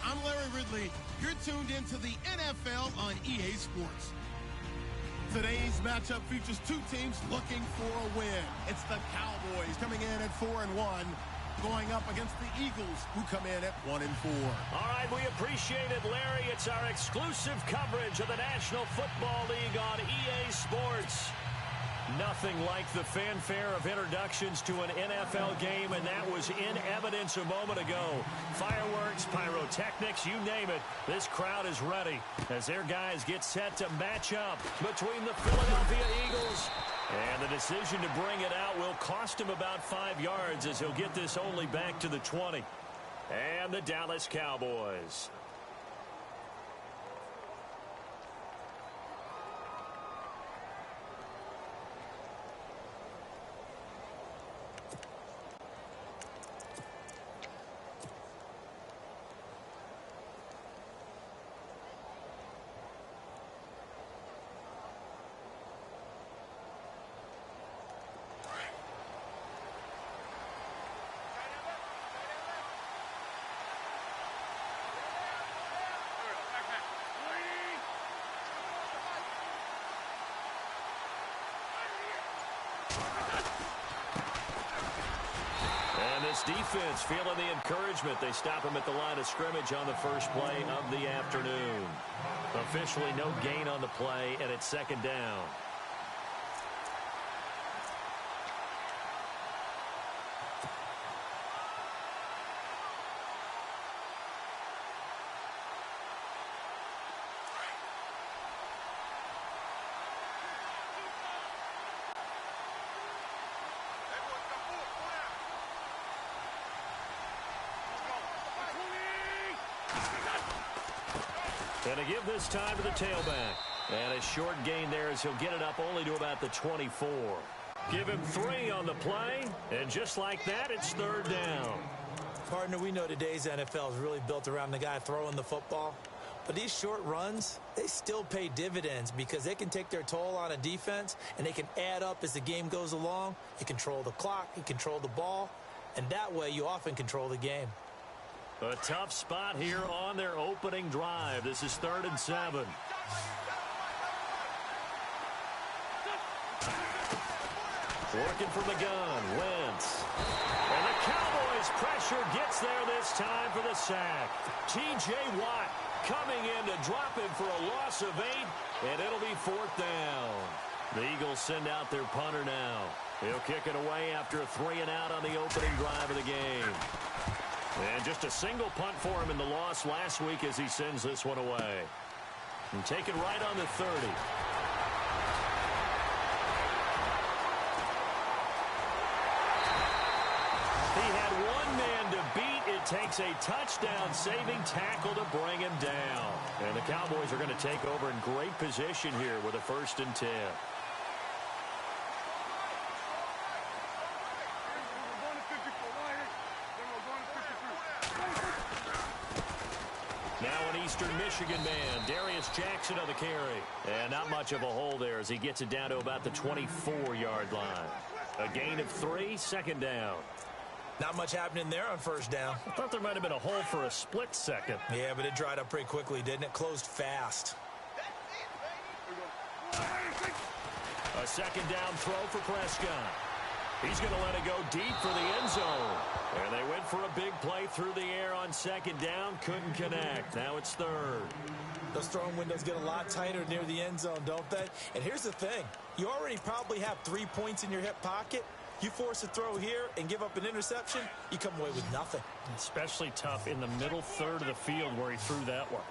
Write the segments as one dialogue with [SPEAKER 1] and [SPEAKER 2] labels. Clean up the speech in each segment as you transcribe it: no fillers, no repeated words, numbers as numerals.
[SPEAKER 1] I'm Larry Ridley. You're tuned into the NFL on EA Sports. Today's matchup features two teams looking for a win. It's the Cowboys coming in at 4-1, going up against the Eagles, who come in at 1-4.
[SPEAKER 2] All right, we appreciate it, Larry. It's our exclusive coverage of the National Football League on EA Sports. Nothing like the fanfare of introductions to an NFL game, and that was in evidence a moment ago. Fireworks, pyrotechnics, you name it. This crowd is ready as their guys get set to match up between the Philadelphia Eagles. And the decision to bring it out will cost him about 5 yards as he'll get this only back to the 20. And the Dallas Cowboys. Defense feeling the encouragement. They stop him at the line of scrimmage on the first play of the afternoon. Officially no gain on the play, and it's second down. And to give this time to the tailback. And a short gain there as he'll get it up only to about the 24. Give him 3 on the play. And just like that, it's third down.
[SPEAKER 3] Partner, we know today's NFL is really built around the guy throwing the football. But these short runs, they still pay dividends because they can take their toll on a defense and they can add up as the game goes along. You control the clock, you control the ball, and that way you often control the game.
[SPEAKER 2] A tough spot here on their opening drive. This is 3rd and 7. Working from the gun, Wentz. And the Cowboys pressure gets there this time for the sack. T.J. Watt coming in to drop him for a loss of 8, and it'll be 4th down. The Eagles send out their punter now. He'll kick it away after a 3-and-out on the opening drive of the game. And just a single punt for him in the loss last week as he sends this one away. And take it right on the 30. He had one man to beat. It takes a touchdown-saving tackle to bring him down. And the Cowboys are going to take over in great position here with a 1st and 10. Eastern Michigan man, Darius Jackson on the carry. And not much of a hole there as he gets it down to about the 24-yard line. A gain of 3, 2nd down.
[SPEAKER 3] Not much happening there on 1st down.
[SPEAKER 2] I thought there might have been a hole for a split second.
[SPEAKER 3] Yeah, but it dried up pretty quickly, didn't it? Closed fast.
[SPEAKER 2] A 2nd down throw for Prescott. He's going to let it go deep for the end zone. And they went for a big play through the air on 2nd down. Couldn't connect. Now it's 3rd.
[SPEAKER 3] Those throwing windows get a lot tighter near the end zone, don't they? And here's the thing. You already probably have 3 points in your hip pocket. You force a throw here and give up an interception, you come away with nothing.
[SPEAKER 2] Especially tough in the middle third of the field where he threw that one.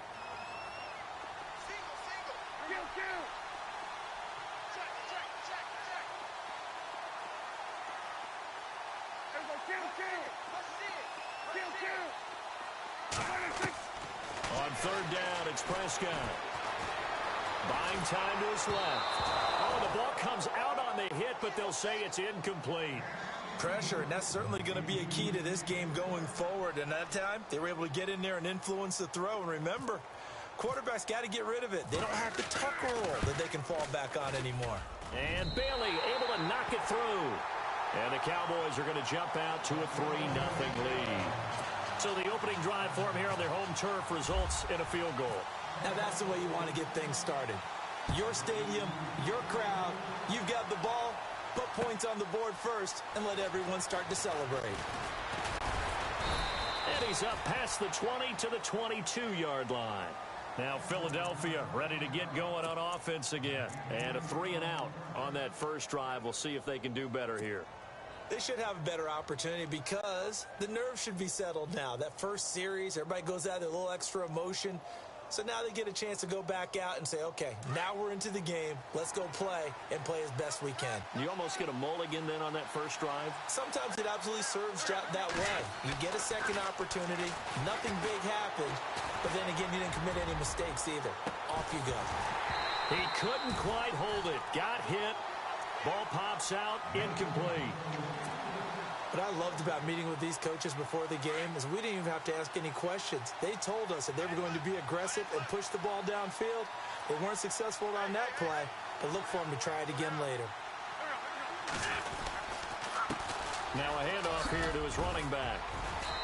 [SPEAKER 2] On 3rd down, it's Prescott. Buying time to his left. Oh, the ball comes out on the hit, but they'll say it's incomplete.
[SPEAKER 3] Pressure, and that's certainly going to be a key to this game going forward. And that time, they were able to get in there and influence the throw. And remember, quarterbacks got to get rid of it. They don't have the tucker roll that they can fall back on anymore.
[SPEAKER 2] And Bailey able to knock it through. And the Cowboys are going to jump out to a 3-0 lead. So the opening drive for him here on their home turf results in a field goal.
[SPEAKER 3] Now that's the way you want to get things started. Your stadium, your crowd, you've got the ball, put points on the board first, and let everyone start to celebrate.
[SPEAKER 2] And he's up past the 20 to the 22-yard line. Now Philadelphia ready to get going on offense again. And a 3-and-out on that first drive. We'll see if they can do better here.
[SPEAKER 3] They should have a better opportunity because the nerves should be settled now. That first series, everybody goes out with a little extra emotion. So now they get a chance to go back out and say, okay, now we're into the game. Let's go play and play as best we can.
[SPEAKER 2] You almost get a mulligan then on that first drive?
[SPEAKER 3] Sometimes it absolutely serves that way. You get a second opportunity. Nothing big happened. But then again, you didn't commit any mistakes either. Off you go.
[SPEAKER 2] He couldn't quite hold it. Got hit. Ball pops out. Incomplete.
[SPEAKER 3] What I loved about meeting with these coaches before the game is we didn't even have to ask any questions. They told us that they were going to be aggressive and push the ball downfield. They weren't successful on that play, but look for them to try it again later.
[SPEAKER 2] Now a handoff here to his running back.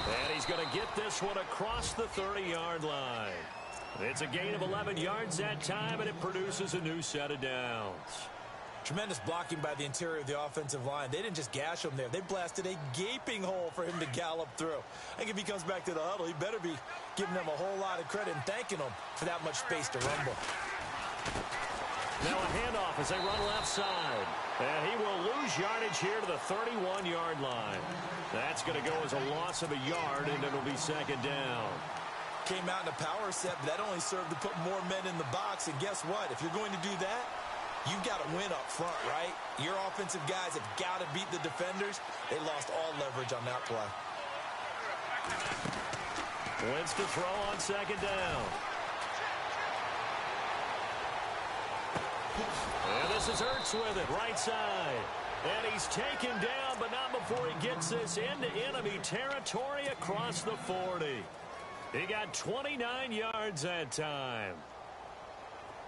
[SPEAKER 2] And he's going to get this one across the 30-yard line. It's a gain of 11 yards that time, and it produces a new set of downs.
[SPEAKER 3] Tremendous blocking by the interior of the offensive line. They didn't just gash him there. They blasted a gaping hole for him to gallop through. I think if he comes back to the huddle, he better be giving them a whole lot of credit and thanking them for that much space to rumble.
[SPEAKER 2] Now a handoff as they run left side. And he will lose yardage here to the 31-yard line. That's going to go as a loss of a yard, and it'll be second down.
[SPEAKER 3] Came out in a power set, but that only served to put more men in the box. And guess what? If you're going to do that, you've got to win up front, right? Your offensive guys have got to beat the defenders. They lost all leverage on that play.
[SPEAKER 2] Wentz to throw on second down. And this is Hurts with it, right side. And he's taken down, but not before he gets this into enemy territory across the 40. He got 29 yards that time.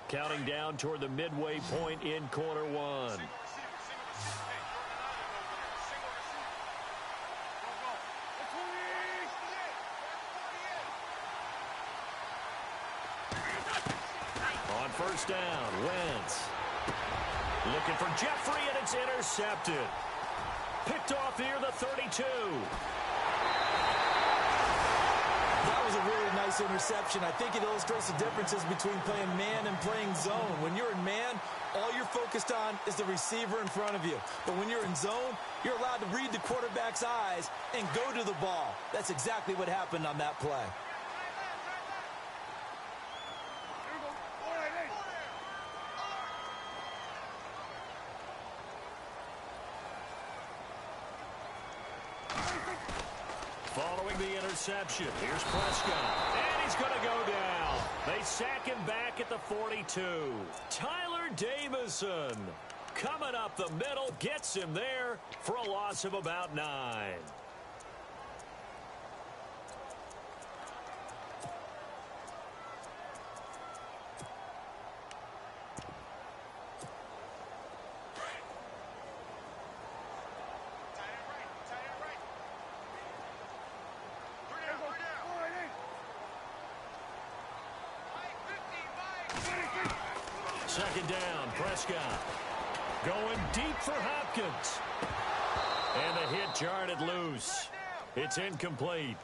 [SPEAKER 2] Counting down toward the midway point in quarter one. On first down, Wentz. Looking for Jeffrey, and it's intercepted. Picked off near the 32.
[SPEAKER 3] That was a really nice interception. I think it illustrates the differences between playing man and playing zone. When you're in man, all you're focused on is the receiver in front of you. But when you're in zone, you're allowed to read the quarterback's eyes and go to the ball. That's exactly what happened on that play.
[SPEAKER 2] Following the interception, here's Prescott, and he's going to go down. They sack him back at the 42. Tyler Davison coming up the middle, gets him there for a loss of about 9. Second down, Prescott. Going deep for Hopkins. And the hit jarred loose. It's incomplete.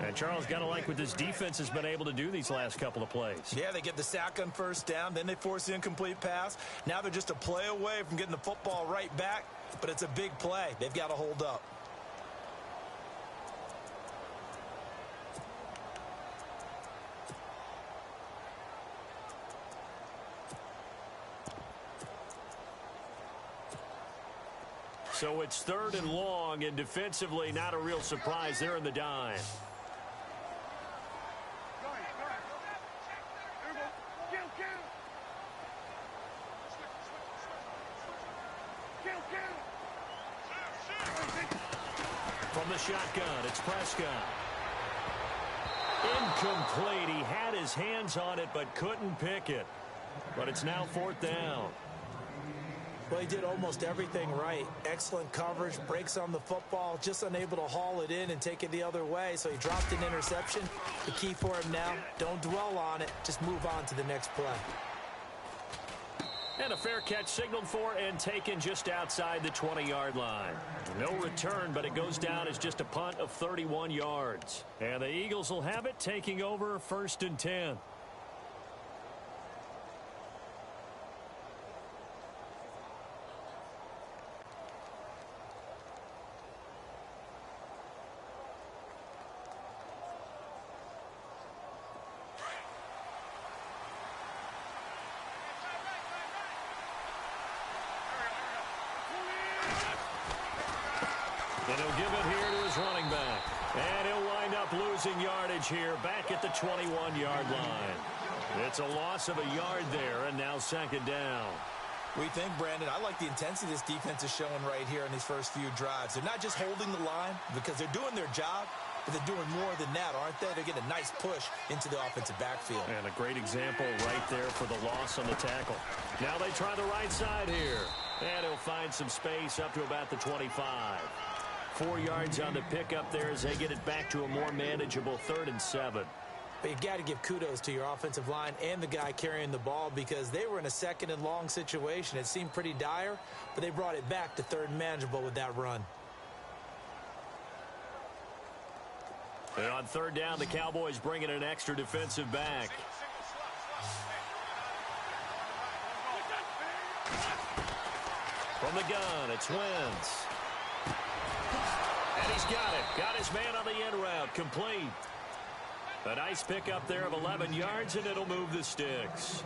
[SPEAKER 2] And Charles, got to like what this defense has been able to do these last couple of plays.
[SPEAKER 3] Yeah, they get the sack on first down, then they force the incomplete pass. Now they're just a play away from getting the football right back, but it's a big play. They've got to hold up.
[SPEAKER 2] So it's third and long, and defensively not a real surprise. They're in the dime. From the shotgun, it's Prescott. Incomplete. He had his hands on it but couldn't pick it. But it's now fourth down.
[SPEAKER 3] Well, he did almost everything right. Excellent coverage, breaks on the football, just unable to haul it in and take it the other way, so he dropped an interception. The key for him now, don't dwell on it, just move on to the next play.
[SPEAKER 2] And a fair catch signaled for and taken just outside the 20-yard line. No return, but it goes down as just a punt of 31 yards. And the Eagles will have it, taking over 1st and 10. And he'll give it here to his running back. And he'll wind up losing yardage here back at the 21-yard line. It's a loss of a yard there, and now 2nd down.
[SPEAKER 3] We think, Brandon, I like the intensity this defense is showing right here in these first few drives. They're not just holding the line because they're doing their job, but they're doing more than that, aren't they? They're getting a nice push into the offensive backfield.
[SPEAKER 2] And a great example right there for the loss on the tackle. Now they try the right side here. And he'll find some space up to about the 25. 4 yards on the pickup there as they get it back to a more manageable 3rd and 7.
[SPEAKER 3] But you got to give kudos to your offensive line and the guy carrying the ball because they were in a 2nd and long situation. It seemed pretty dire, but they brought it back to 3rd and manageable with that run.
[SPEAKER 2] And on 3rd down, the Cowboys bring in an extra defensive back. From the gun, it's Wentz. And he's got it. Got his man on the end route. Complete. A nice pickup there of 11 yards, and it'll move the sticks.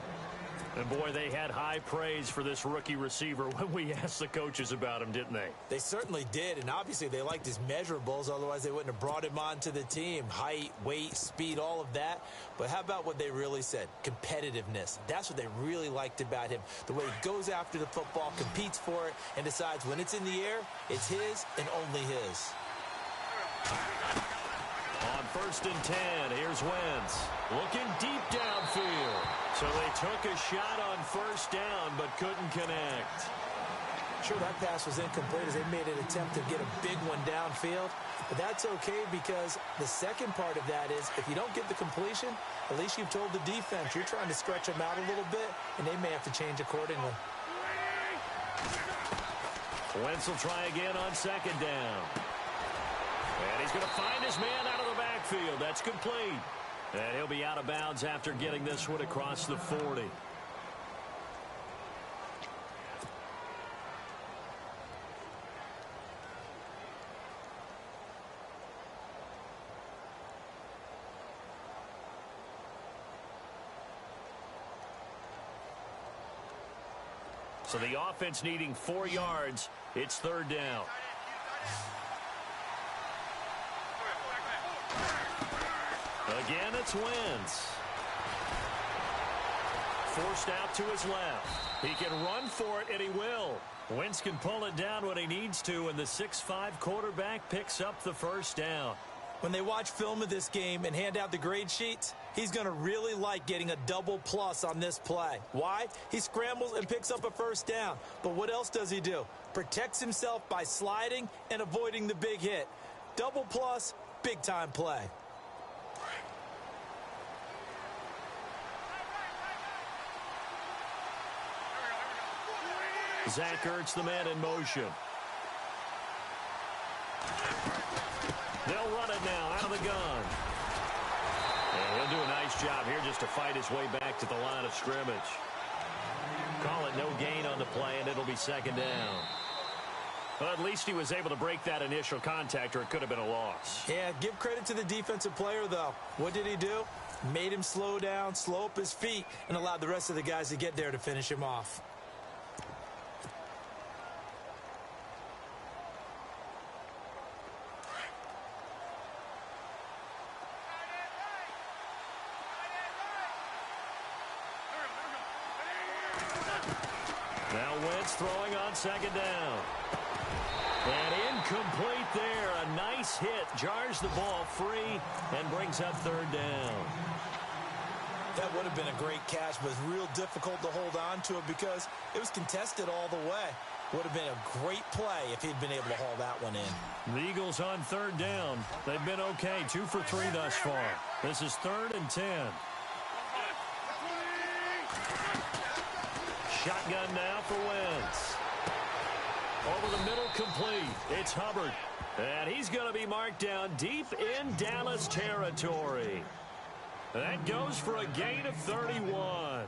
[SPEAKER 2] And, boy, they had high praise for this rookie receiver when we asked the coaches about him, didn't they?
[SPEAKER 3] They certainly did, and obviously they liked his measurables. Otherwise, they wouldn't have brought him onto the team. Height, weight, speed, all of that. But how about what they really said? Competitiveness. That's what they really liked about him. The way he goes after the football, competes for it, and decides when it's in the air, it's his and only his.
[SPEAKER 2] On 1st and 10, here's Wentz. Looking deep downfield. So they took a shot on 1st down, but couldn't connect.
[SPEAKER 3] Sure, that pass was incomplete as they made an attempt to get a big one downfield. But that's okay because the second part of that is if you don't get the completion, at least you've told the defense you're trying to stretch them out a little bit, and they may have to change accordingly.
[SPEAKER 2] Wentz will try again on 2nd down. And he's going to find his man out of the backfield. That's complete. And he'll be out of bounds after getting this one across the 40. So the offense needing 4 yards. It's 3rd down. Again, it's Wentz. Forced out to his left. He can run for it, and he will. Wentz can pull it down when he needs to, and the 6'5" quarterback picks up the 1st down.
[SPEAKER 3] When they watch film of this game and hand out the grade sheets, he's going to really like getting a double plus on this play. Why? He scrambles and picks up a 1st down. But what else does he do? Protects himself by sliding and avoiding the big hit. Double plus, big-time play.
[SPEAKER 2] Zach Ertz, the man in motion. They'll run it now out of the gun. And he'll do a nice job here just to fight his way back to the line of scrimmage. Call it no gain on the play, and it'll be 2nd down. Well, at least he was able to break that initial contact, or it could have been a loss.
[SPEAKER 3] Yeah, give credit to the defensive player, though. What did he do? Made him slow down, slow up his feet, and allowed the rest of the guys to get there to finish him off.
[SPEAKER 2] Now Wentz throwing on 2nd down. And incomplete there. A nice hit. Jars the ball free and brings up 3rd down.
[SPEAKER 3] That would have been a great catch, but it's real difficult to hold on to it because it was contested all the way. Would have been a great play if he'd been able to haul that one in.
[SPEAKER 2] The Eagles on third down. They've been okay, 2 for 3 thus far. This is 3rd and 10. Shotgun now for Wentz. Over the middle, complete. It's Hubbard. And he's going to be marked down deep in Dallas territory. That goes for a gain of 31.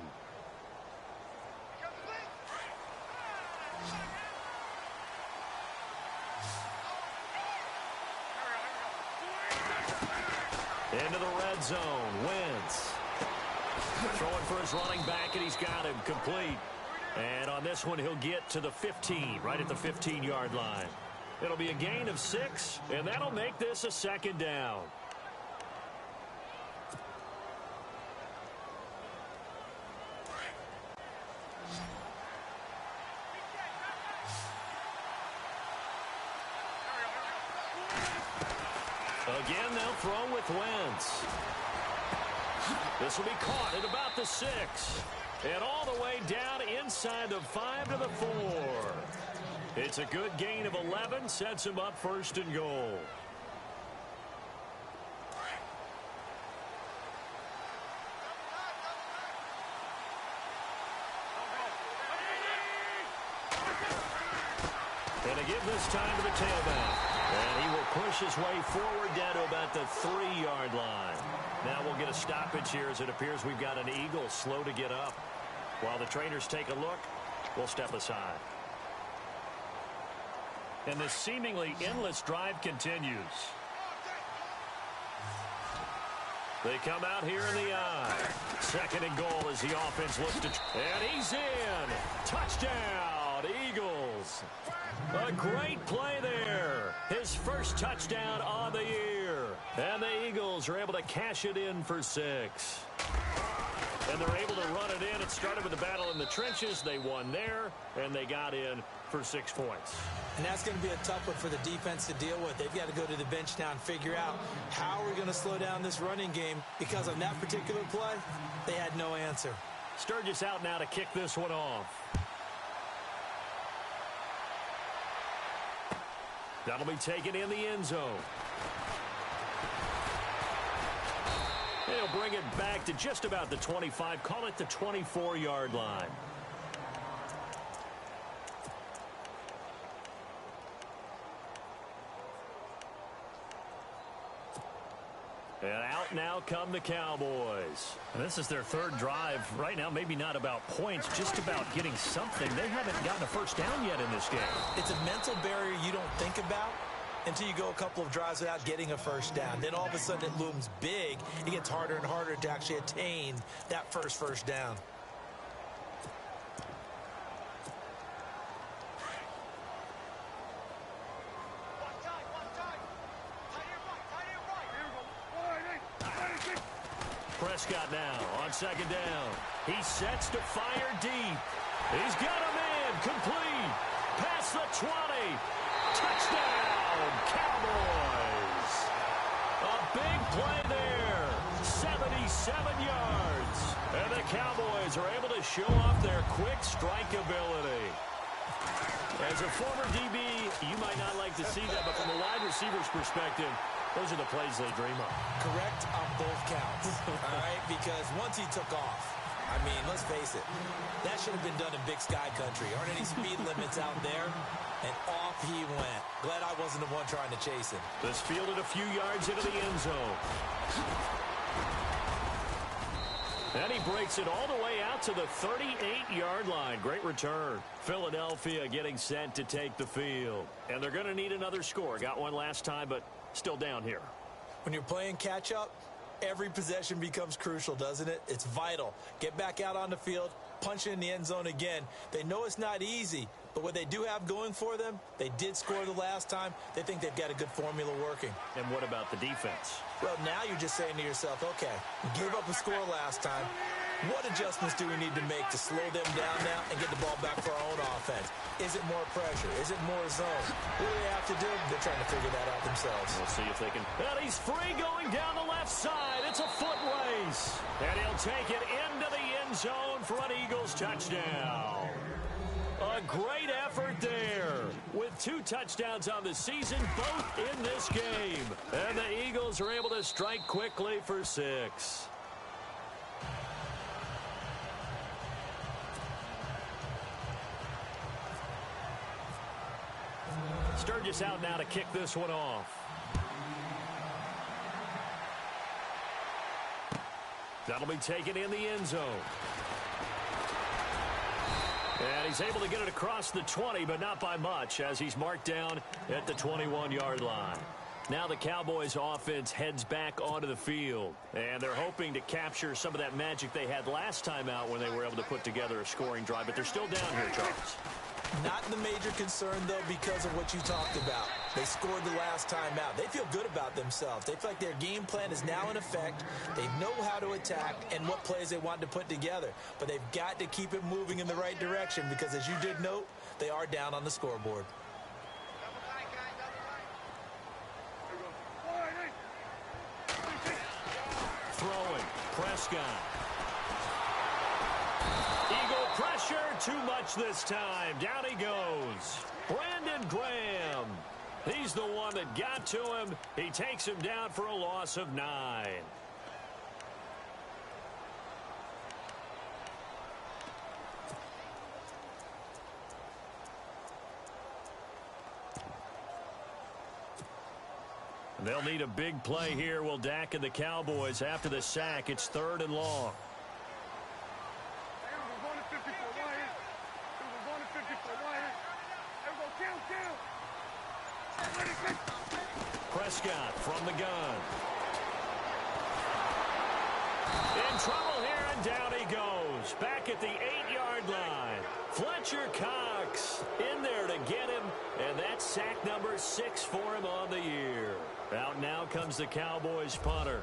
[SPEAKER 2] Into the red zone. Wentz. Throwing for his running back, and he's got him complete. And on this one, he'll get to the 15, right at the 15-yard line. It'll be a gain of 6, and that'll make this a 2nd down. Again, they'll throw with Wentz. This will be caught at about the 6. And all the way down inside the 5 to the 4. It's a good gain of 11. Sets him up 1st and goal. And they give this time to the tailback. And he will push his way forward down to about the 3-yard line. Now we'll get a stoppage here as it appears we've got an Eagle slow to get up. While the trainers take a look, we'll step aside. And this seemingly endless drive continues. They come out here in the I. 2nd and goal as the offense looks to... And he's in! Touchdown, Eagles! A great play there. His first touchdown on the year. And the Eagles are able to cash it in for 6. And they're able to run it in. It started with the battle in the trenches. They won there, and they got in for 6 points.
[SPEAKER 3] And that's going to be a tough one for the defense to deal with. They've got to go to the bench now and figure out how we're going to slow down this running game, because on that particular play, they had no answer.
[SPEAKER 2] Sturgis out now to kick this one off. That'll be taken in the end zone. He'll bring it back to just about the 25. Call it the 24-yard line. And out now come the Cowboys. And this is their 3rd drive. Right now, maybe not about points, just about getting something. They haven't gotten a first down yet in this game.
[SPEAKER 3] It's a mental barrier you don't think about until you go a couple of drives without getting a first down. Then all of a sudden it looms big. It gets harder and harder to actually attain that first down.
[SPEAKER 2] Prescott now on 2nd down. He sets to fire deep. He's got him in. Complete. Past the 20. Touchdown, Cowboys. A big play there. 77 yards. And the Cowboys are able to show off their quick strike ability. As a former DB, you might not like to see that, but from a wide receiver's perspective, those are the plays they dream of.
[SPEAKER 3] Correct on both counts, all right? Because once he took off, I mean, let's face it, that should have been done in Big Sky country. Aren't any speed limits out there? And off he went. Glad I wasn't the one trying to chase him.
[SPEAKER 2] This fielded a few yards into the end zone. And he breaks it all the way out to the 38-yard line. Great return. Philadelphia getting set to take the field. And they're going to need another score. Got one last time, but still down here.
[SPEAKER 3] When you're playing catch-up, every possession becomes crucial, doesn't it? It's vital. Get back out on the field, punch it in the end zone again. They know it's not easy, but what they do have going for them, they did score the last time. They think they've got a good formula working.
[SPEAKER 2] And what about the defense?
[SPEAKER 3] Well, now you're just saying to yourself, okay, you gave up a score last time. What adjustments do we need to make to slow them down now and get the ball back for our own offense? Is it more pressure? Is it more zone? What do they have to do? They're trying to figure that out themselves.
[SPEAKER 2] We'll see if they can. And he's free going down the left side. It's a foot race. And he'll take it into the end zone for an Eagles touchdown. A great effort there. With 2 touchdowns on the season, both in this game. And the Eagles are able to strike quickly for 6. Sturgis out now to kick this one off. That'll be taken in the end zone. And he's able to get it across the 20, but not by much, as he's marked down at the 21-yard line. Now the Cowboys offense heads back onto the field, and they're hoping to capture some of that magic they had last time out when they were able to put together a scoring drive, but they're still down here, Charles.
[SPEAKER 3] Not the major concern, though, because of what you talked about. They scored the last time out. They feel good about themselves. They feel like their game plan is now in effect. They know how to attack and what plays they want to put together. But they've got to keep it moving in the right direction because, as you did note, they are down on the scoreboard.
[SPEAKER 2] Throwing, Prescott. Eagle pressure, too much this time. Down he goes. Brandon Graham. He's the one that got to him. He takes him down for a loss of 9. They'll need a big play here. Will Dak and the Cowboys after the sack. It's 3rd and long. Prescott from the gun. In trouble here, and down he goes. Back at the 8-yard line. Fletcher Cox in there to get him, and that's sack number 6 for him on the year. Out now comes the Cowboys punter,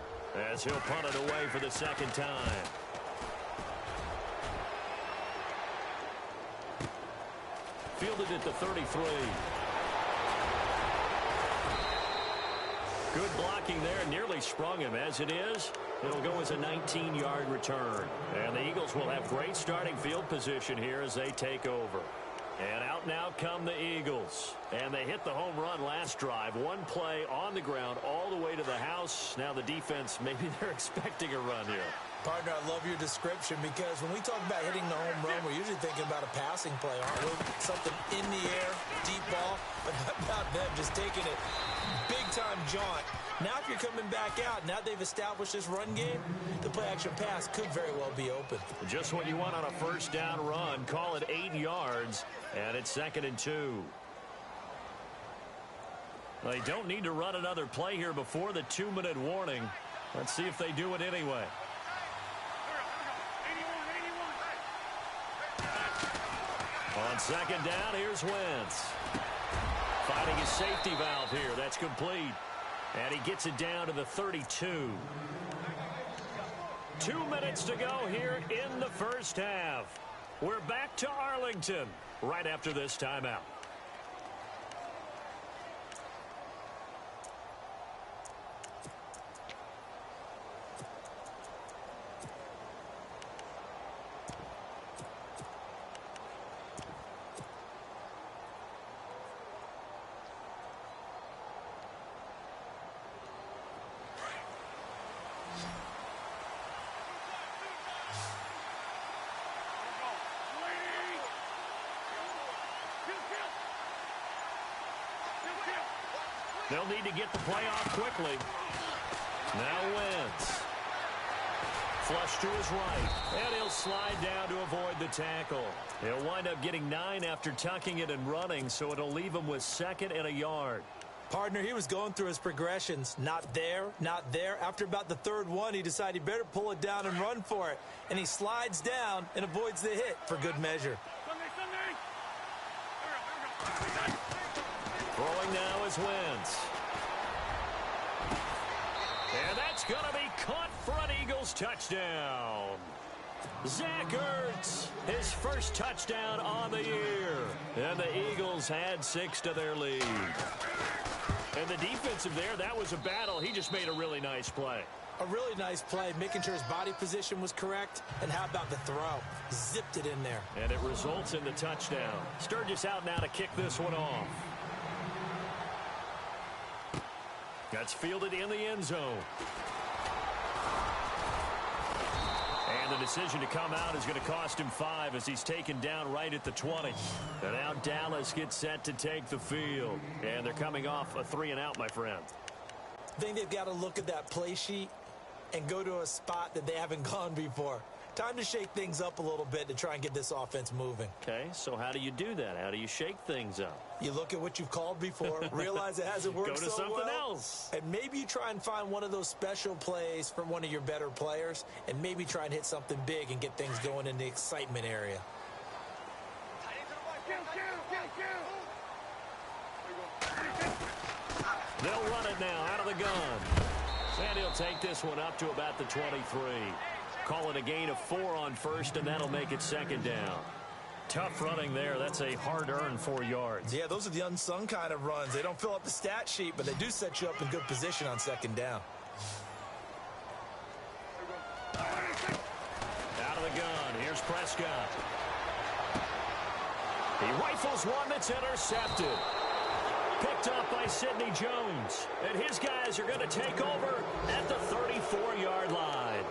[SPEAKER 2] as he'll punt it away for the 2nd time. Fielded at the 33. Good blocking there, nearly sprung him. As it is, it'll go as a 19-yard return. And the Eagles will have great starting field position here as they take over. And out now come the Eagles. And they hit the home run last drive. One play on the ground all the way to the house. Now the defense, maybe they're expecting a run here.
[SPEAKER 3] Partner, I love your description because when we talk about hitting the home run, we're usually thinking about a passing play, aren't we? Something in the air, deep ball, but how about them just taking it big-time jaunt. Now if you're coming back out, now they've established this run game, the play-action pass could very well be open.
[SPEAKER 2] Just what you want on a first down run. Call it 8 yards, and it's 2nd and 2. They don't need to run another play here before the 2-minute warning. Let's see if they do it anyway. On 2nd down, here's Wentz. Finding his safety valve here. That's complete. And he gets it down to the 32. 2 minutes to go here in the first half. We're back to Arlington right after this timeout. They'll need to get the play off quickly. Now Wentz. Flush to his right. And he'll slide down to avoid the tackle. He'll wind up getting 9 after tucking it and running, so it'll leave him with 2nd and a yard.
[SPEAKER 3] Partner, he was going through his progressions. Not there, not there. After about the 3rd one, he decided he better pull it down and run for it. And he slides down and avoids the hit for good measure.
[SPEAKER 2] Throwing now is Wentz. And that's going to be caught for an Eagles touchdown. Zach Ertz, his first touchdown on the year. And the Eagles add 6 to their lead. And the defensive there, that was a battle. He just made a really nice play.
[SPEAKER 3] A really nice play, making sure his body position was correct. And how about the throw? Zipped it in there.
[SPEAKER 2] And it results in the touchdown. Sturgis out now to kick this one off. That's fielded in the end zone. And the decision to come out is going to cost him 5 as he's taken down right at the 20. And now Dallas gets set to take the field. And they're coming off a 3-and-out, my friend.
[SPEAKER 3] I think they've got to look at that play sheet and go to a spot that they haven't gone before. Time to shake things up a little bit to try and get this offense moving.
[SPEAKER 2] Okay, so how do you do that? How do you shake things up?
[SPEAKER 3] You look at what you've called before, realize it hasn't worked so well.
[SPEAKER 2] Go to something else.
[SPEAKER 3] And maybe you try and find one of those special plays from one of your better players, and maybe try and hit something big and get things going in the excitement area.
[SPEAKER 2] They'll run it now out of the gun. And he'll take this one up to about the 23. Call it a gain of 4 on first, and that'll make it 2nd down. Tough running there. That's a hard-earned 4 yards.
[SPEAKER 3] Yeah, those are the unsung kind of runs. They don't fill up the stat sheet, but they do set you up in good position on 2nd down.
[SPEAKER 2] Out of the gun. Here's Prescott. He rifles one that's intercepted. Picked up by Sidney Jones. And his guys are going to take over at the 34-yard line.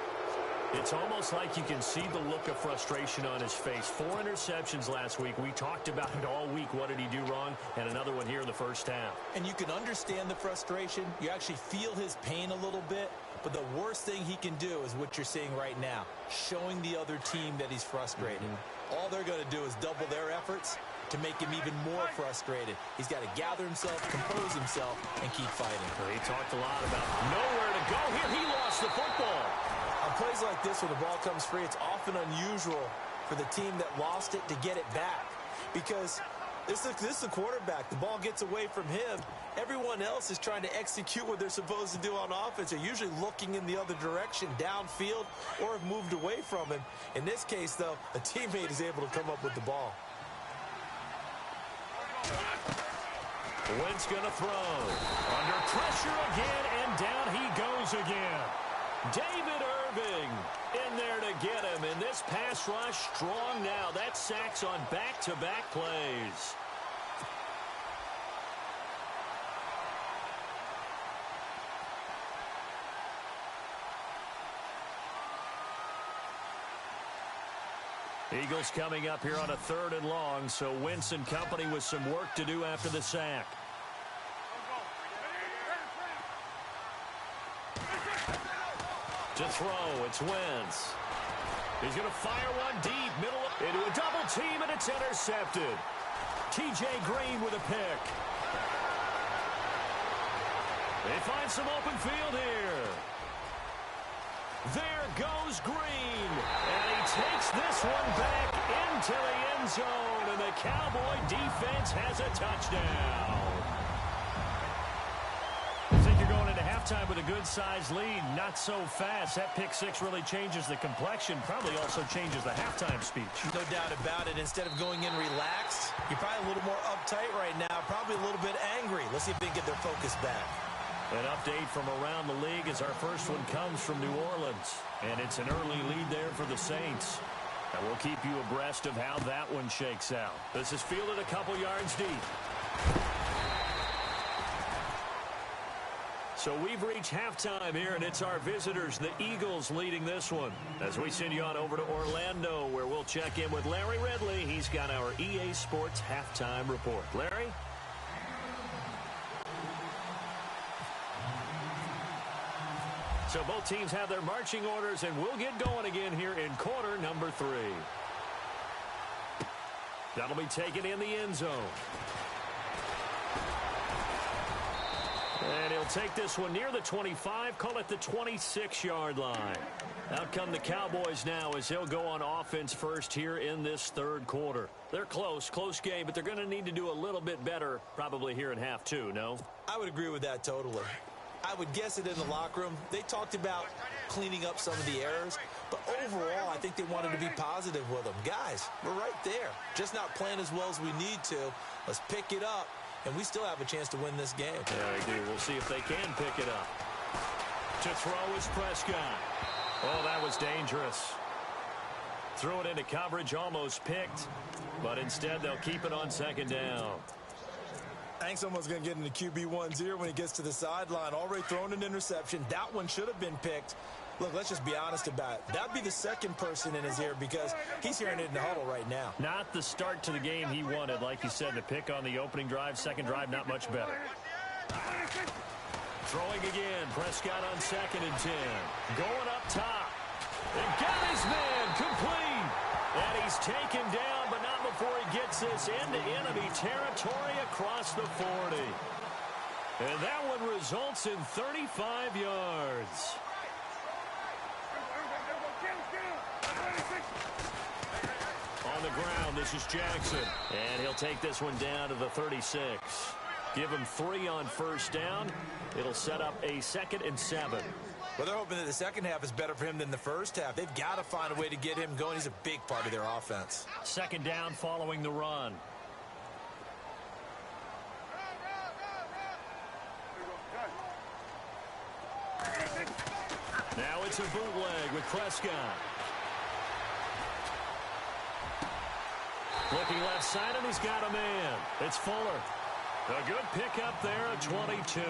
[SPEAKER 2] It's almost like you can see the look of frustration on his face. 4 interceptions last week. We talked about it all week. What did he do wrong? And another one here in the first half.
[SPEAKER 3] And you can understand the frustration. You actually feel his pain a little bit. But the worst thing he can do is what you're seeing right now, showing the other team that he's frustrated. All they're going to do is double their efforts to make him even more frustrated. He's got to gather himself, compose himself, and keep fighting.
[SPEAKER 2] He talked a lot about nowhere to go here. He lost the football.
[SPEAKER 3] On plays like this, when the ball comes free, it's often unusual for the team that lost it to get it back. Because this is the quarterback. The ball gets away from him. Everyone else is trying to execute what they're supposed to do on offense. They're usually looking in the other direction, downfield, or have moved away from him. In this case, though, a teammate is able to come up with the ball.
[SPEAKER 2] Wentz going to throw. Under pressure again, and down he goes again. David Irving in there to get him. And this pass rush strong now. That's sacks on back-to-back plays. Eagles coming up here on a 3rd and long, so Wentz and company with some work to do after the sack. To throw, it's Wentz. He's going to fire one deep, middle, into a double team, and it's intercepted. T.J. Green with a pick. They find some open field here. There goes Green, and he takes this one back into the end zone, and the Cowboy defense has a touchdown. I think you're going into halftime with a good-sized lead, not so fast. That pick 6 really changes the complexion, probably also changes the halftime speech.
[SPEAKER 3] No doubt about it. Instead of going in relaxed, you're probably a little more uptight right now, probably a little bit angry. Let's see if they can get their focus back.
[SPEAKER 2] An update from around the league as our first one comes from New Orleans. And it's an early lead there for the Saints. And we'll keep you abreast of how that one shakes out. This is fielded a couple yards deep. So we've reached halftime here, and it's our visitors, the Eagles, leading this one. As we send you on over to Orlando, where we'll check in with Larry Ridley. He's got our EA Sports halftime report. Larry? So both teams have their marching orders, and we'll get going again here in quarter number 3. That'll be taken in the end zone. And he'll take this one near the 25, call it the 26-yard line. Out come the Cowboys now as they'll go on offense first here in this 3rd quarter. They're close game, but they're going to need to do a little bit better probably here in half 2, no?
[SPEAKER 3] I would agree with that totally. I would guess it in the locker room. They talked about cleaning up some of the errors, But overall, I think they wanted to be positive with him. Guys, we're right there. Just not playing as well as we need to. Let's pick it up, and we still have a chance to win this game.
[SPEAKER 2] Yeah, they do. We'll see if they can pick it up. To throw is Prescott. Oh, that was dangerous. Threw it into coverage, almost picked. But instead, they'll keep it on second down.
[SPEAKER 3] I think someone's going to get into QB1's ear when he gets to the sideline. Already thrown an interception. That one should have been picked. Look, let's just be honest about it. That'd be the second person in his ear because he's hearing it in the huddle right now.
[SPEAKER 2] Not the start to the game he wanted. Like you said, the pick on the opening drive, second drive, not much better. Throwing again. Prescott on 2nd and 10. Going up top. And got his man complete. And he's taken down, but not before he gets this into enemy territory across the 40. And that one results in 35 yards. On the ground, this is Jackson. And he'll take this one down to the 36. Give him 3 on first down. It'll set up a 2nd and 7.
[SPEAKER 3] Well, they're hoping that the second half is better for him than the first half. They've got to find a way to get him going. He's a big part of their offense.
[SPEAKER 2] 2nd down following the run. Now it's a bootleg with Prescott. Looking left side, and he's got a man. It's Fuller. A good pickup there at 22.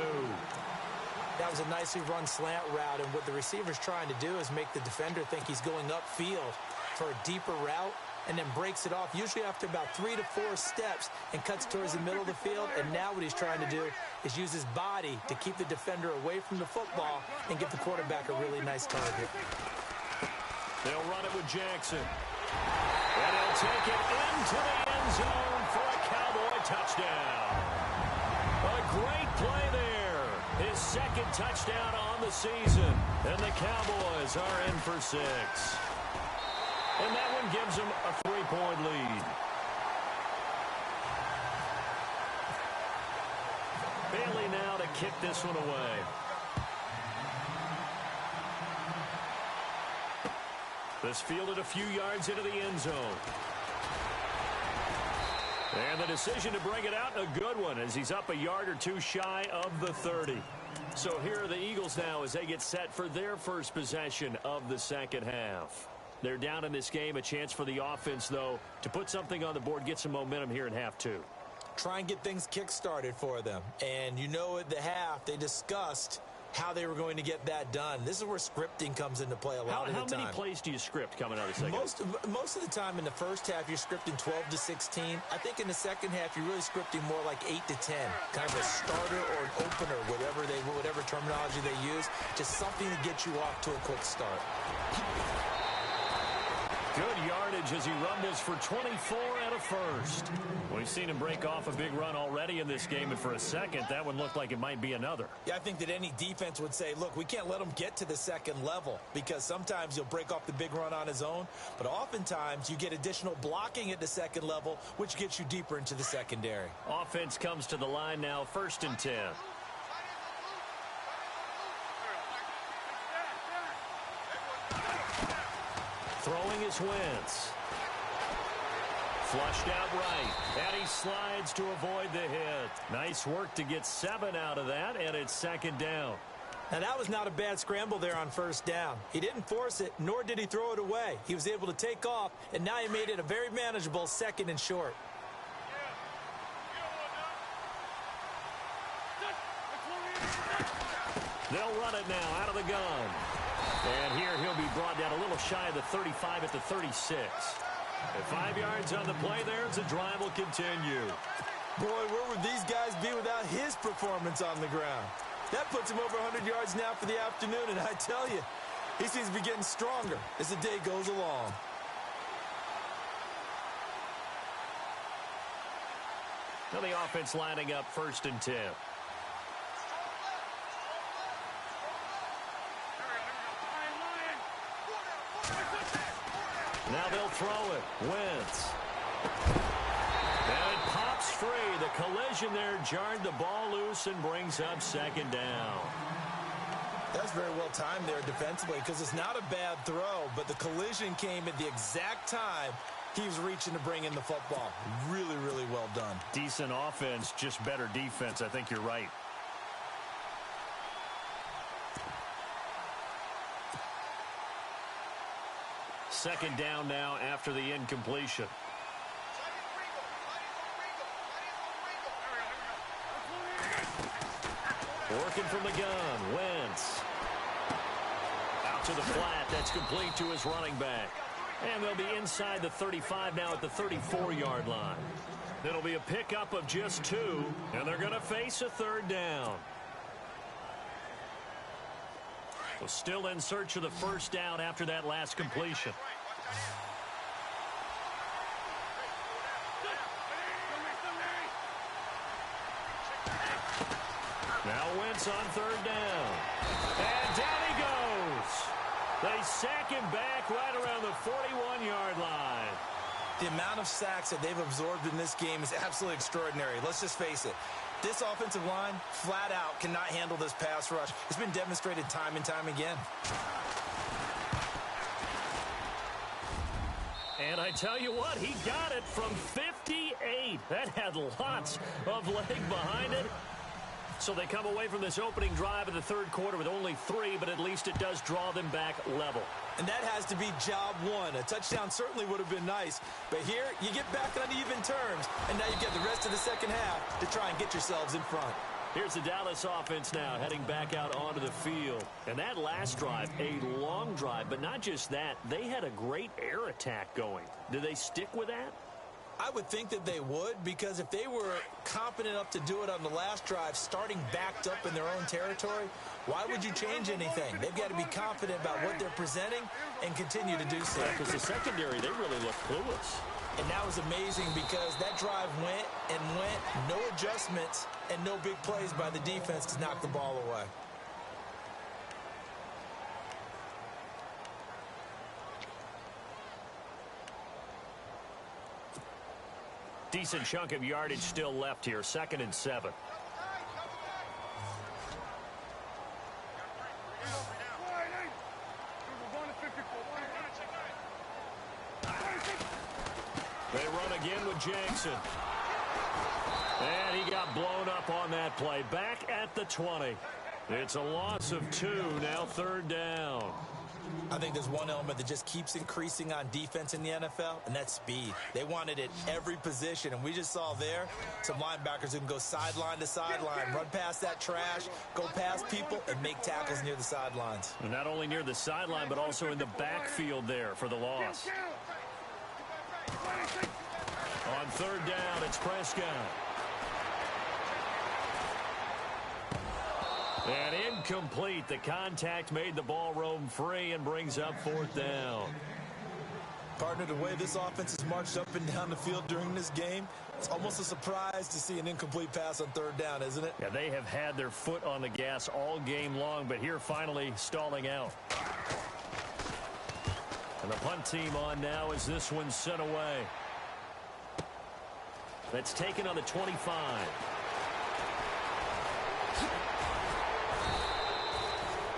[SPEAKER 3] That was a nicely run slant route, and what the receiver's trying to do is make the defender think he's going upfield for a deeper route and then breaks it off, usually after about 3 to 4 steps, and cuts towards the middle of the field. And now what he's trying to do is use his body to keep the defender away from the football and give the quarterback a really nice target.
[SPEAKER 2] They'll run it with Jackson. And he'll take it into the end zone for a Cowboy touchdown. A great play there. His 2nd touchdown on the season. And the Cowboys are in for 6. And that one gives them a 3-point lead. Bailey now to kick this one away. This fielded a few yards into the end zone. And the decision to bring it out, a good one, as he's up a yard or 2 shy of the 30. So here are the Eagles now as they get set for their first possession of the second half. They're down in this game. A chance for the offense, though, to put something on the board, get some momentum here in half 2.
[SPEAKER 3] Try and get things kick-started for them. And you know at the half, they discussed how they were going to get that done. This is where scripting comes into play a lot of the time.
[SPEAKER 2] How many plays do you script coming out of the second?
[SPEAKER 3] Most of the time in the first half, you're scripting 12 to 16. I think in the second half, you're really scripting more like 8 to 10. Kind of a starter or an opener, whatever terminology they use. Just something to get you off to a quick start.
[SPEAKER 2] Good yardage as he rumbles for 24 and a first. We've seen him break off a big run already in this game, and for a second, that one looked like it might be another.
[SPEAKER 3] Yeah, I think that any defense would say, look, we can't let him get to the second level, because sometimes he'll break off the big run on his own, but oftentimes you get additional blocking at the second level, which gets you deeper into the secondary.
[SPEAKER 2] Offense comes to the line now, 1st and 10. Throwing is Wentz. Flushed out right, and he slides to avoid the hit. Nice work to get 7 out of that, and it's 2nd down.
[SPEAKER 3] Now, that was not a bad scramble there on first down. He didn't force it, nor did he throw it away. He was able to take off, and now he made it a very manageable 2nd and short.
[SPEAKER 2] They'll run it now out of the gun. And here he'll be brought down a little shy of the 35 at the 36. And 5 yards on the play there as the drive will continue.
[SPEAKER 3] Boy, where would these guys be without his performance on the ground? That puts him over 100 yards now for the afternoon, and I tell you, he seems to be getting stronger as the day goes along.
[SPEAKER 2] Now the offense lining up 1st and 10. Now they'll throw it. Wentz. And it pops free. The collision there jarred the ball loose and brings up 2nd down.
[SPEAKER 3] That's very well timed there defensively because it's not a bad throw, but the collision came at the exact time he was reaching to bring in the football. Really, really well done.
[SPEAKER 2] Decent offense, just better defense. I think you're right. Second down now after the incompletion. Working from the gun, Wentz. Out to the flat, that's complete to his running back. And they'll be inside the 35 now at the 34-yard line. It'll be a pickup of just 2, and they're going to face a third down. So still in search of the first down after that last completion. Now Wentz on third down. And down he goes. They sack him back right around the 41-yard line.
[SPEAKER 3] The amount of sacks that they've absorbed in this game is absolutely extraordinary. Let's just face it. This offensive line, flat out, cannot handle this pass rush. It's been demonstrated time and time again.
[SPEAKER 2] And I tell you what, he got it from 58. That had lots of leg behind it. So they come away from this opening drive in the third quarter with only 3, but at least it does draw them back level.
[SPEAKER 3] And that has to be job 1. A touchdown certainly would have been nice, but here you get back on even terms, and now you get the rest of the second half to try and get yourselves in front.
[SPEAKER 2] Here's the Dallas offense now heading back out onto the field. And that last drive, a long drive, but not just that, they had a great air attack going. Do they stick with that?
[SPEAKER 3] I would think that they would, because if they were confident enough to do it on the last drive, starting backed up in their own territory, why would you change anything? They've got to be confident about what they're presenting and continue to do so.
[SPEAKER 2] Because the secondary, they really look clueless.
[SPEAKER 3] And that was amazing because that drive went and went, no adjustments and no big plays by the defense to knock the ball away.
[SPEAKER 2] Decent chunk of yardage still left here. 2nd and 7. They run again with Jackson. And he got blown up on that play. Back at the 20. It's a loss of 2. Now 3rd down.
[SPEAKER 3] I think there's one element that just keeps increasing on defense in the NFL, and that's speed. They want it at every position, and we just saw there some linebackers who can go sideline to sideline, run past that trash, go past people, and make tackles near the sidelines.
[SPEAKER 2] And not only near the sideline, but also in the backfield there for the loss. On 3rd down, it's Prescott. And incomplete. The contact made the ball roam free and brings up 4th down.
[SPEAKER 3] Partner, the way this offense has marched up and down the field during this game, it's almost a surprise to see an incomplete pass on 3rd down, isn't it?
[SPEAKER 2] Yeah, they have had their foot on the gas all game long, but here finally stalling out. And the punt team on now as this one's sent away. That's taken on the 25.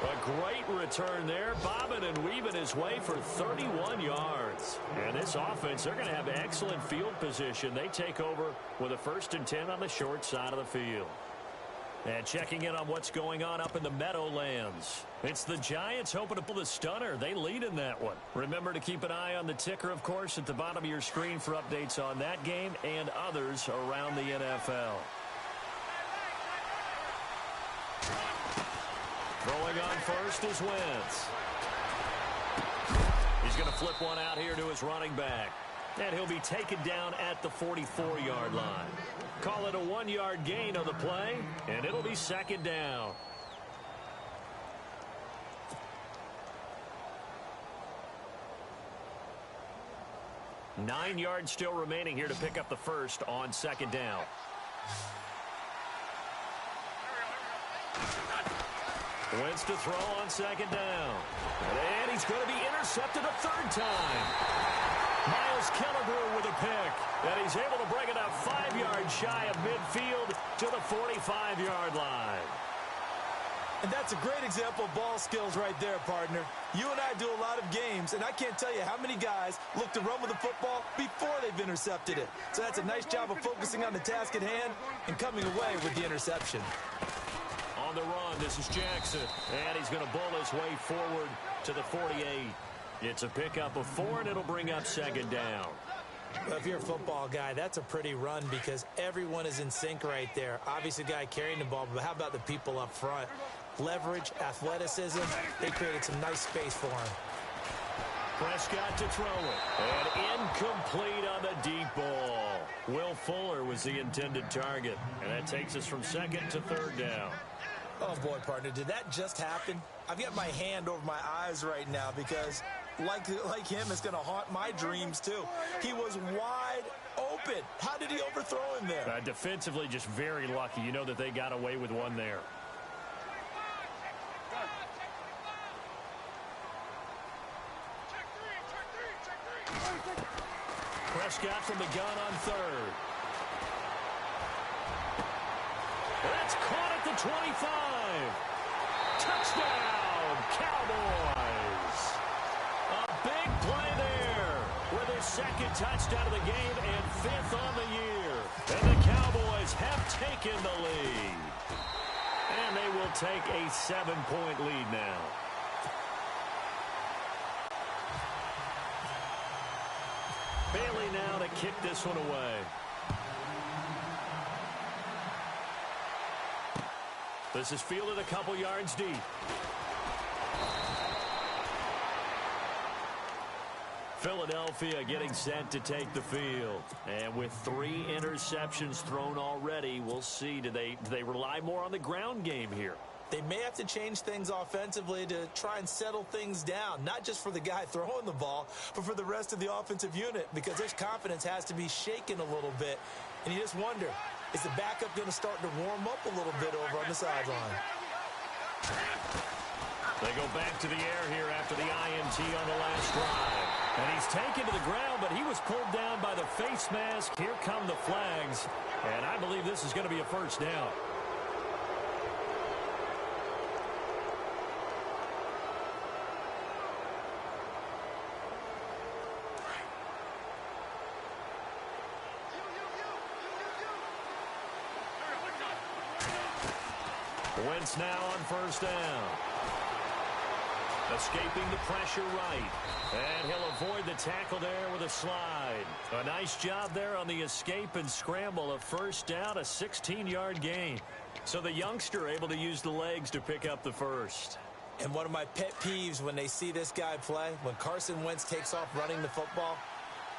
[SPEAKER 2] A great return there, bobbing and weaving his way for 31 yards. And this offense, they're going to have excellent field position. They take over with a 1st and 10 on the short side of the field. And checking in on what's going on up in the Meadowlands. It's the Giants hoping to pull the stunner. They lead in that one. Remember to keep an eye on the ticker, of course, at the bottom of your screen for updates on that game and others around the NFL. Throwing on first is Wentz. He's going to flip one out here to his running back. And he'll be taken down at the 44-yard line. Call it a 1-yard gain on the play, and it'll be 2nd down. Nine yards still remaining here to pick up the first on 2nd down. Wentz to throw on 2nd down. And he's going to be intercepted a 3rd time. Miles Killebrew with a pick. And he's able to bring it up 5 yards shy of midfield to the 45-yard line.
[SPEAKER 3] And that's a great example of ball skills right there, partner. You and I do a lot of games, and I can't tell you how many guys look to run with the football before they've intercepted it. So that's a nice job of focusing on the task at hand and coming away with the interception.
[SPEAKER 2] On the run, this is Jackson, and he's going to bull his way forward to the 48. It's a pickup of 4, and it'll bring up second down.
[SPEAKER 3] Well, if you're a football guy, that's a pretty run because everyone is in sync right there. Obviously, the guy carrying the ball, but how about the people up front? Leverage, athleticism, they created some nice space for him.
[SPEAKER 2] Prescott to throw it, and incomplete on the deep ball. Will Fuller was the intended target, and that takes us from second to third down.
[SPEAKER 3] Oh, boy, partner, did that just happen? I've got my hand over my eyes right now because, like him, it's going to haunt my dreams, too. He was wide open. How did he overthrow him there?
[SPEAKER 2] Defensively, just very lucky. You know that they got away with one there. Prescott from the gun on third. That's caught at the 25. Touchdown, Cowboys. A big play there with his second touchdown of the game and 5th on the year. And the Cowboys have taken the lead. And they will take a 7-point lead now. Bailey now to kick this one away. This is fielded a couple yards deep. Philadelphia getting set to take the field. And with 3 interceptions thrown already, we'll see. Do they rely more on the ground game here?
[SPEAKER 3] They may have to change things offensively to try and settle things down, not just for the guy throwing the ball, but for the rest of the offensive unit, because his confidence has to be shaken a little bit. And you just wonder, is the backup going to start to warm up a little bit over on the sideline?
[SPEAKER 2] They go back to the air here after the INT on the last drive. And he's taken to the ground, but he was pulled down by the face mask. Here come the flags. And I believe this is going to be a first down. Wentz now on first down. Escaping the pressure right. And he'll avoid the tackle there with a slide. A nice job there on the escape and scramble. A first down, a 16-yard gain. So the youngster able to use the legs to pick up the first.
[SPEAKER 3] And one of my pet peeves when they see this guy play, when Carson Wentz takes off running the football,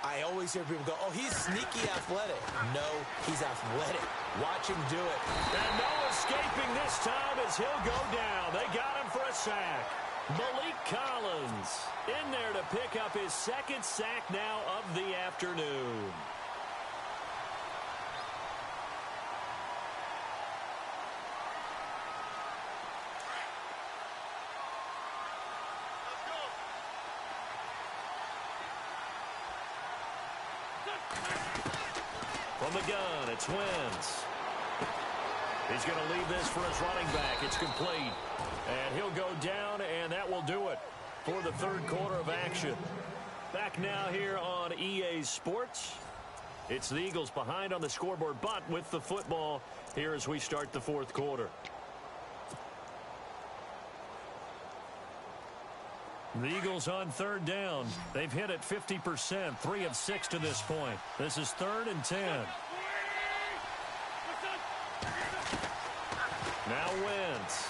[SPEAKER 3] I always hear people go, oh, he's sneaky athletic. No, he's athletic. Watch him do it.
[SPEAKER 2] And no escaping this time as he'll go down. They got him for a sack. Malik Collins in there to pick up his second sack now of the afternoon. From the gun, it's Wentz. He's going to leave this for his running back. It's complete. And he'll go down, and that will do it for the third quarter of action. Back now here on EA Sports. It's the Eagles behind on the scoreboard, but with the football here as we start the fourth quarter. The Eagles on third down. They've hit it 50%, 3 of 6 to this point. This is 3rd and 10. Now Wentz.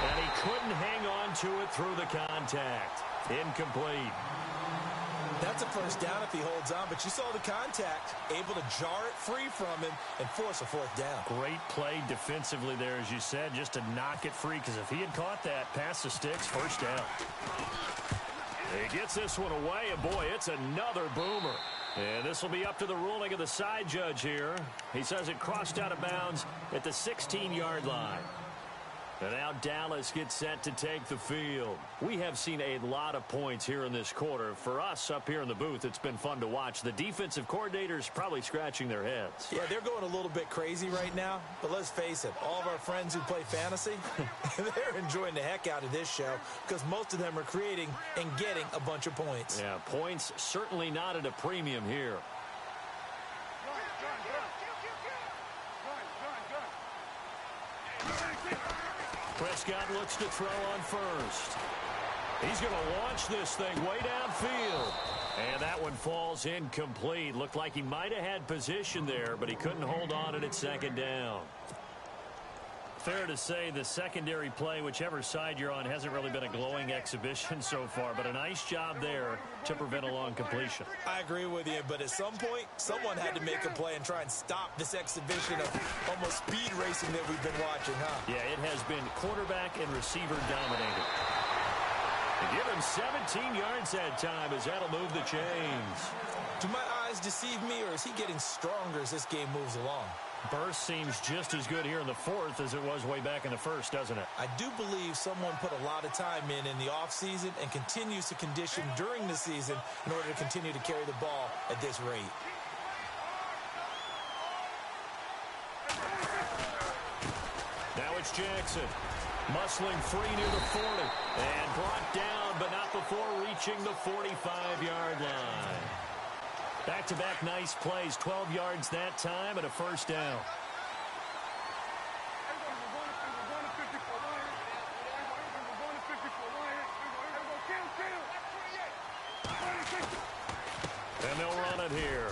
[SPEAKER 2] And he couldn't hang on to it through the contact. Incomplete.
[SPEAKER 3] That's a first down if he holds on, but you saw the contact, able to jar it free from him and force a fourth down.
[SPEAKER 2] Great play defensively there, as you said, just to knock it free, because if he had caught that past the sticks, first down. He gets this one away, and boy, it's another boomer. And this will be up to the ruling of the side judge here. He says it crossed out of bounds at the 16-yard line. And now Dallas gets set to take the field. We have seen a lot of points here in this quarter. For us up here in the booth, it's been fun to watch. The defensive coordinators probably scratching their heads.
[SPEAKER 3] Yeah, they're going a little bit crazy right now. But let's face it, all of our friends who play fantasy, they're enjoying the heck out of this show because most of them are creating and getting a bunch of points.
[SPEAKER 2] Yeah, points certainly not at a premium here. Prescott looks to throw on first. He's going to launch this thing way downfield. And that one falls incomplete. Looked like he might have had position there, but he couldn't hold on at second down. Fair to say the secondary play, whichever side you're on, hasn't really been a glowing exhibition so far, but a nice job there to prevent a long completion.
[SPEAKER 3] I agree with you, but at some point, someone had to make a play and try and stop this exhibition of almost speed racing that we've been watching, huh?
[SPEAKER 2] Yeah, it has been quarterback and receiver dominated. And give him 17 yards that time as that'll move the chains.
[SPEAKER 3] Do my eyes deceive me, or is he getting stronger as this game moves along?
[SPEAKER 2] Burst seems just as good here in the fourth as it was way back in the first, doesn't it?
[SPEAKER 3] I do believe someone put a lot of time in the offseason and continues to condition during the season in order to continue to carry the ball at this rate.
[SPEAKER 2] Now it's Jackson. Muscling free near the 40. And brought down, but not before reaching the 45-yard line. Back-to-back nice plays, 12 yards that time and a first down. And they'll run it here.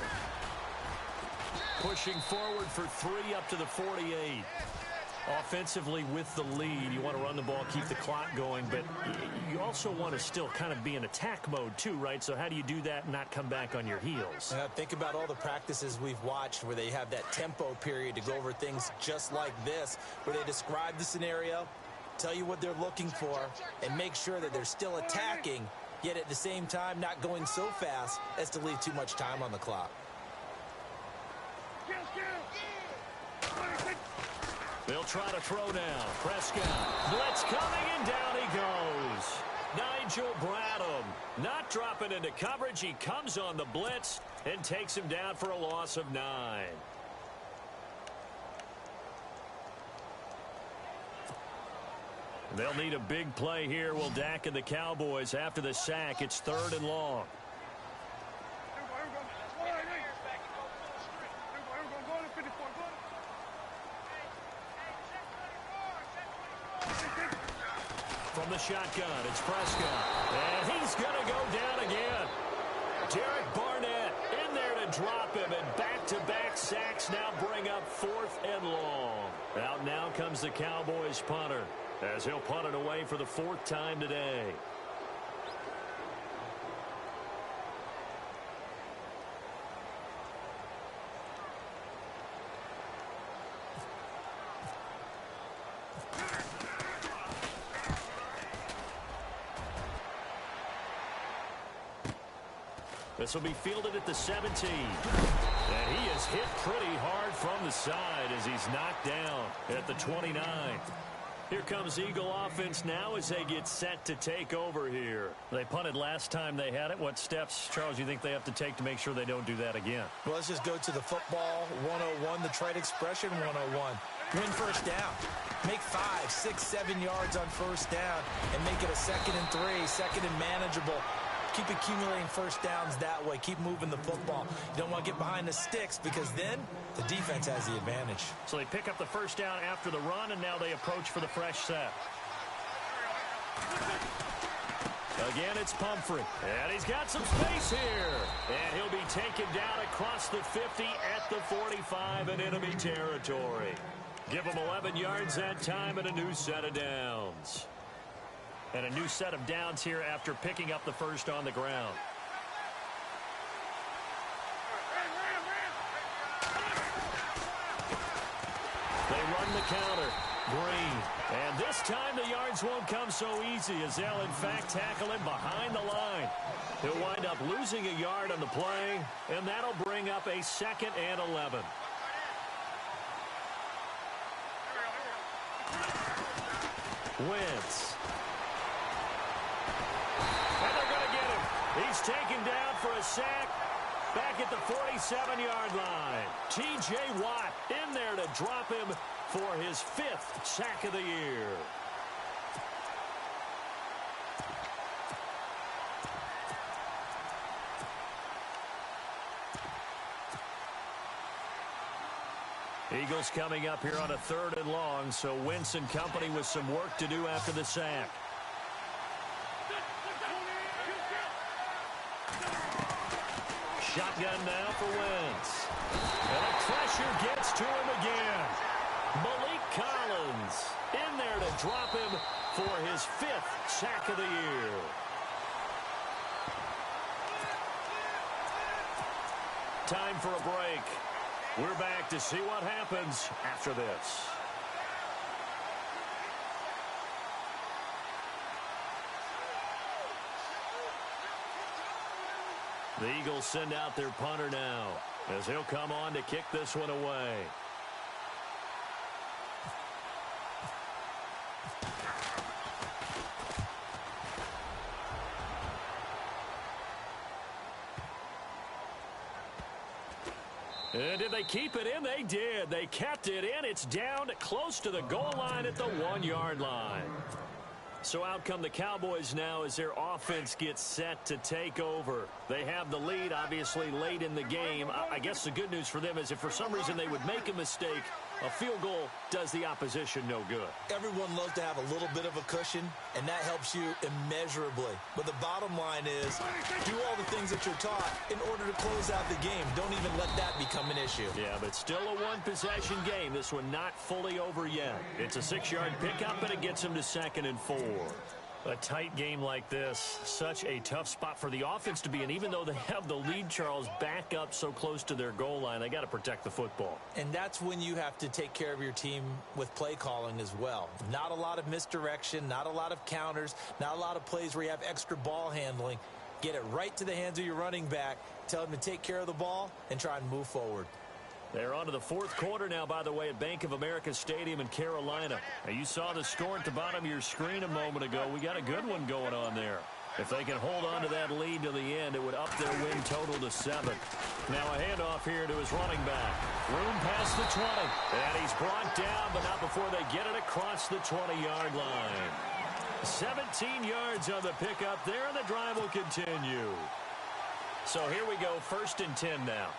[SPEAKER 2] Pushing forward for 3 up to the 48. Offensively with the lead, you want to run the ball, keep the clock going, but you also want to still kind of be in attack mode too, right? So how do you do that and not come back on your heels?
[SPEAKER 3] Think about all the practices we've watched where they have that tempo period to go over things just like this, where they describe the scenario, tell you what they're looking for, and make sure that they're still attacking, yet at the same time not going so fast as to leave too much time on the clock.
[SPEAKER 2] They'll try to throw now. Prescott. Blitz coming, and down he goes. Nigel Bradham not dropping into coverage. He comes on the blitz and takes him down for a loss of 9. They'll need a big play here. Will Dak and the Cowboys after the sack. It's 3rd and long. From the shotgun, it's Prescott. And he's going to go down again. Derek Barnett in there to drop him, and back-to-back sacks now bring up 4th and long. Out now comes the Cowboys punter, as he'll punt it away for the 4th time today. This will be fielded at the 17. And he is hit pretty hard from the side as he's knocked down at the 29. Here comes Eagle offense now as they get set to take over here. They punted last time they had it. What steps, Charles, you think they have to take to make sure they don't do that again?
[SPEAKER 3] Well, let's just go to the football 101, the trade expression 101. Win first down. Make 5, 6, 7 yards on first down and make it a 2nd and 3, 2nd and manageable. Keep accumulating first downs that way. Keep moving the football. You don't want to get behind the sticks because then the defense has the advantage.
[SPEAKER 2] So they pick up the first down after the run, and now they approach for the fresh set. Again, it's Pumphrey. And he's got some space here. And he'll be taken down across the 50 at the 45 in enemy territory. Give him 11 yards that time and a new set of downs. And a new set of downs here after picking up the first on the ground. They run the counter. Green. And this time the yards won't come so easy as they'll in fact tackle him behind the line. He'll wind up losing a yard on the play, and that'll bring up a 2nd and 11. Wentz. And they're going to get him. He's taken down for a sack back at the 47-yard line. T.J. Watt in there to drop him for his 5th sack of the year. Eagles coming up here on a 3rd and long, so Wentz and company with some work to do after the sack. Shotgun now for Wentz. And the pressure gets to him again. Malik Collins in there to drop him for his 5th sack of the year. Time for a break. We're back to see what happens after this. The Eagles send out their punter now as he'll come on to kick this one away. And did they keep it in? They did. They kept it in. It's down close to the goal line at the 1-yard line. So out come the Cowboys now as their offense gets set to take over. They have the lead, obviously, late in the game. I guess the good news for them is if for some reason they would make a mistake, a field goal does the opposition no good.
[SPEAKER 3] Everyone loves to have a little bit of a cushion, and that helps you immeasurably. But the bottom line is do all the things that you're taught in order to close out the game. Don't even let that become an issue.
[SPEAKER 2] Yeah, but still a one-possession game. This one not fully over yet. It's a 6-yard pickup, and it gets them to 2nd and 4. A tight game like this, such a tough spot for the offense to be in. Even though they have the lead, Charles, back up so close to their goal line, they got to protect the football.
[SPEAKER 3] And that's when you have to take care of your team with play calling as well. Not a lot of misdirection, not a lot of counters, not a lot of plays where you have extra ball handling. Get it right to the hands of your running back, tell him to take care of the ball, and try and move forward.
[SPEAKER 2] They're on to the 4th quarter now, by the way, at Bank of America Stadium in Carolina. Now, you saw the score at the bottom of your screen a moment ago. We got a good one going on there. If they can hold on to that lead to the end, it would up their win total to 7. Now a handoff here to his running back. Room past the 20. And he's brought down, but not before they get it across the 20-yard line. 17 yards on the pickup there, and the drive will continue. So here we go, 1st and 10 now.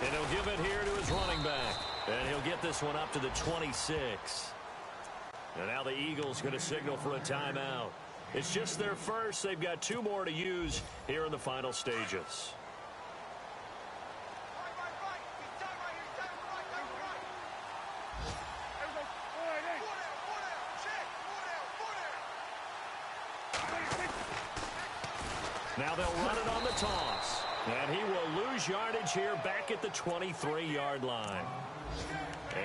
[SPEAKER 2] And he'll give it here to his running back. And he'll get this one up to the 26. And now the Eagles going to signal for a timeout. It's just their first. They've got 2 more to use here in the final stages. Now they'll run it on the toss. And he will lose yardage here back at the 23-yard line.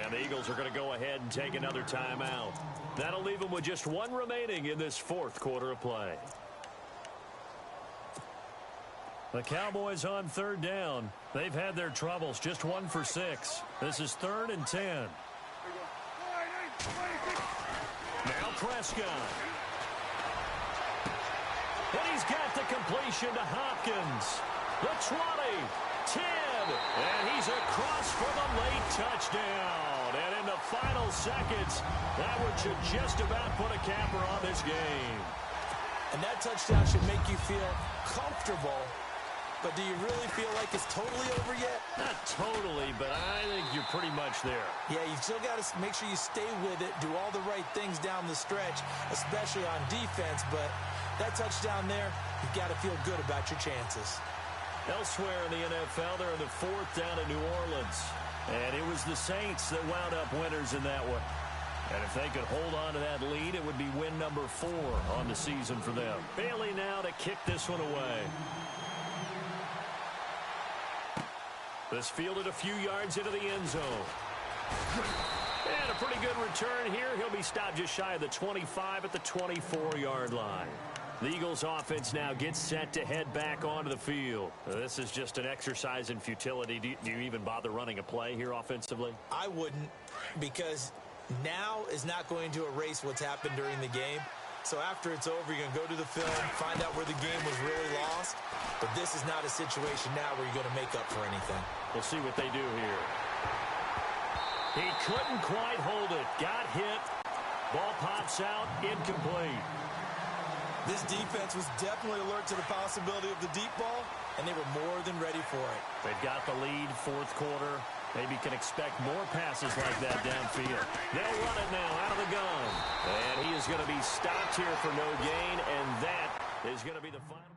[SPEAKER 2] And the Eagles are going to go ahead and take another timeout. That'll leave them with just 1 remaining in this 4th quarter of play. The Cowboys on 3rd down. They've had their troubles, just 1 for 6. This is 3rd and 10. Now Prescott. And he's got the completion to Hopkins. The 20, 10, and he's across for the late touchdown. And in the final seconds, that one should just about put a capper on this game.
[SPEAKER 3] And that touchdown should make you feel comfortable. But do you really feel like it's totally over yet?
[SPEAKER 2] Not totally, but I think you're pretty much there.
[SPEAKER 3] Yeah, you've still got to make sure you stay with it, do all the right things down the stretch, especially on defense. But that touchdown there, you've got to feel good about your chances.
[SPEAKER 2] Elsewhere in the NFL, they're in the 4th down in New Orleans. And it was the Saints that wound up winners in that one. And if they could hold on to that lead, it would be win number 4 on the season for them. Bailey now to kick this one away. This fielded a few yards into the end zone. And a pretty good return here. He'll be stopped just shy of the 25 at the 24-yard line. The Eagles offense now gets set to head back onto the field. This is just an exercise in futility. Do you even bother running a play here offensively?
[SPEAKER 3] I wouldn't, because now is not going to erase what's happened during the game. So after it's over, you're going to go to the film, find out where the game was really lost. But this is not a situation now where you're going to make up for anything.
[SPEAKER 2] We'll see what they do here. He couldn't quite hold it. Got hit. Ball pops out. Incomplete.
[SPEAKER 3] This defense was definitely alert to the possibility of the deep ball, and they were more than ready for it.
[SPEAKER 2] They've got the lead, fourth quarter. Maybe can expect more passes like that downfield. They'll run it now out of the gun. And he is going to be stopped here for no gain, and that is going to be the final.